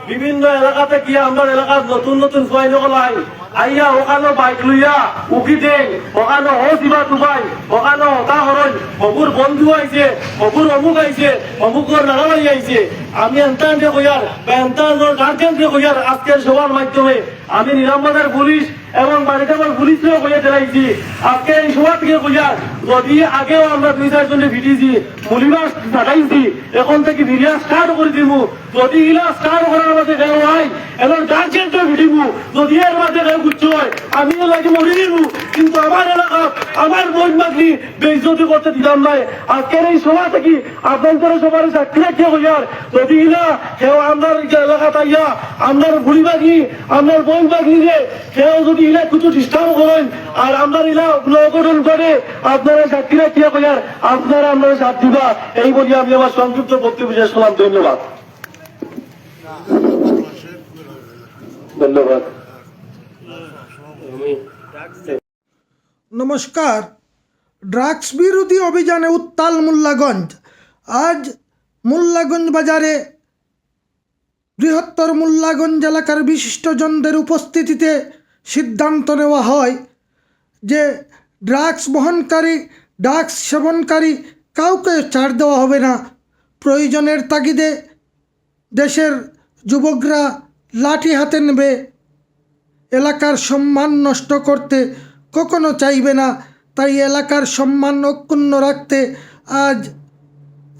বিভিন্ন এলাকাতে গিয়ে আমরা এলাকার নতুন নতুন ফুয়াই নকলাই আইয়া ওখানো বাইক লইয়া উকি দেন ওখানো ও দিবা দুবাই ওখানো হতা হরণ অমুর বন্ধু আইছে অমুর অমুক আইছে অমুকর নানাবাড়ি আইছে আমি এন্তানকে কইয়ার বা এন্তানোর গার্জেনকে কইয়ার আজকের সবার মাধ্যমে আমি নিরামবাজার পুলিশ এবং বাড়িটাবার পুলিশকেও কইয়া দিলাইছি আজকে এই সভা থেকে কইয়ার যদি আগেও আমরা 2-4 জনে ভিডিয়েছি মুলিবাস ফাটাইছি এখন থেকে ভিডিও স্টার্ট করে দিব যদি ইলা স্টার্ট করার মাঝে কেউ হয় এখন গার্জেনকে ভিডিব যদি এর মাঝে কেউ গুচ্ছ হয় আমিও লাগে মরে দিব কিন্তু আমার এলাকা আমার বোন মাগলি বেইজ্জতি করতে দিলাম নাই আজকের এই সভা থেকে আপনাদের সবার সাক্ষী রাখিয়া কইয়ার যদি ইলা কেউ আমার এলাকা তাইয়া আমার ভুড়ি বাগি আমার বোন বাগি যে কেউ যদি ইলা কিছু ডিস্টার্ব করেন আর আমরা ইলা অঘটন করে আপনারা সাক্ষী রাখিয়া কইয়ার আপনারা আমরা সাথ দিবা এই বলি আমি আমার সংক্ষিপ্ত বক্তব্য শেষ করলাম ধন্যবাদ ধন্যবাদ নমস্কার। ড্রাগস বিরোধী অভিযানে উত্তাল মোল্লাগঞ্জ। আজ মোল্লাগঞ্জ বাজারে বৃহত্তর মোল্লাগঞ্জ এলাকার বিশিষ্টজনদের উপস্থিতিতে সিদ্ধান্ত নেওয়া হয় যে ড্রাগস বহনকারী ড্রাগস সেবনকারী কাউকে ছাড় দেওয়া হবে না। প্রয়োজনের তাগিদে দেশের যুবকরা লাঠি হাতে নেবে, এলাকার সম্মান নষ্ট করতে কখনো চাইবে না। তাই এলাকার সম্মান অক্ষুণ্ণ রাখতে আজ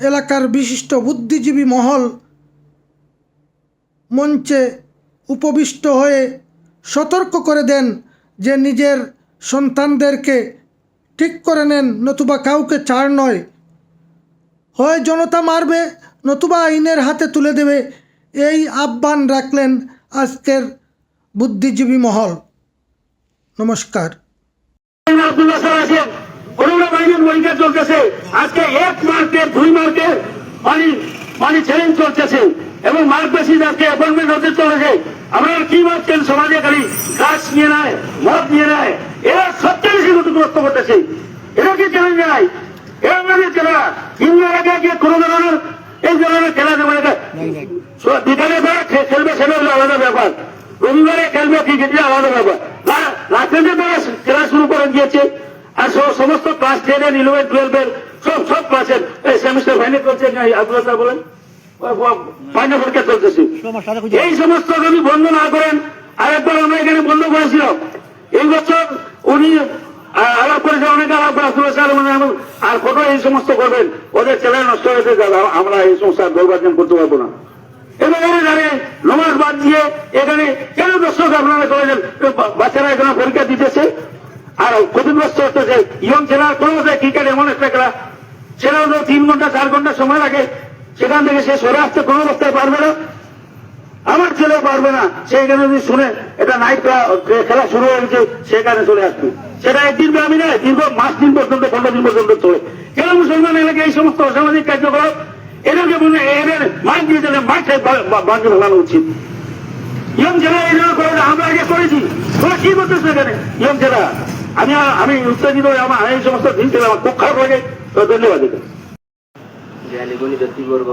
এলাকার বিশিষ্ট বুদ্ধিজীবী মহল মঞ্চে উপবিষ্ট হয়ে সতর্ক করে দেন যে নিজের সন্তানদেরকে ঠিক করে নেন, নতুবা কাউকে ছাড় নয়, হয় জনতা মারবে নতুবা আইনের হাতে তুলে দেবে। এই আহ্বান রাখলেন আজকের বুদ্ধিজীবী মহল। নমস্কার। চলতেছে আজকে 1 মার্কে 2 মার্কে পানি চ্যালেঞ্জ চলতেছে এবং মার্ক বেশি আজকে অ্যাপয়েন্টমেন্ট হতে চলেছে। আমরা কি ভাবছেন সমাজে খালি গাছ নিয়ে নেয় মদ নিয়ে নেয়, এরা সবচেয়ে বেশি ক্ষতিগ্রস্ত করতেছে। এরা কি চ্যালেঞ্জ জানায়? এরা আমাদের খেলা ইন্ডিয়ার আগে গিয়ে কোনো ধরনের এই ধরনের খেলা দেবে বিকালে খেলবে সেটা হলো আলাদা ব্যাপার, রবিবারে খেলবে ক্রিকেট আলাদা ব্যাপার। রাত্রে তারা খেলা শুরু করে দিয়েছে আর সমস্ত ক্লাস 10-এর 11-12-এর সব ক্লাসের সেমিস্টার ফাইনাল করছে আব্দুল্লাহ বলেন ফাইনাল পরীক্ষা চলতেছে। এই সমস্ত যদি বন্ধ না করেন, আরেকবার আমরা এখানে বন্ধ করেছিল এই বছর উনি আলাপ করেছে অনেক আলাপ আর কত এই সমস্ত করবেন, ওদের ছেলে নষ্ট হয়েছে যাবে, আমরা এই সমস্ত দৌর্বার্জন করতে পারবো না। এবং এখানে নমাজ বাদ দিয়ে এখানে কেন দর্শক আপনারা করেছেন বাচ্চারা এখানে পরীক্ষা দিতেছে আর ক্ষতিগ্রস্ত হতেছে। ইয়ং ছেলেরা কোনো ক্রিকেট এমন একটা খেলা, ছেলেরা 3 ঘন্টা 4 ঘন্টা সময় লাগে, সেখান থেকে সে সরে আসতে কোনো অবস্থায় পারবে না, আমার ছেলেও পারবে না। সেইখানে যদি শুনে এটা নাইট খেলা শুরু হয়েছে সেখানে চলে আসবে, সেটা একদিন ব্যাপী নয়, দীর্ঘ মাস দিন পর্যন্ত 15 দিন পর্যন্ত চলে। কেন মুসলমান এলাকায় এই সমস্ত অসামাজিক কার্যকলাপ এদেরকে বলে এদের মাঠ দিয়ে দিলে মাঠে বাঁধে ফেলানো উচিত। ইয়ং ছেলে এই জন্য করে আমরা আগে করেছি, তোরা কি করতেছে এখানে ইয়ং ছেলে? আমি উত্তেজিত আমার এই সমস্ত দিন ছিল আমার খুব খারাপ লাগে। ধন্যবাদ। ব্যক্তিবর্গ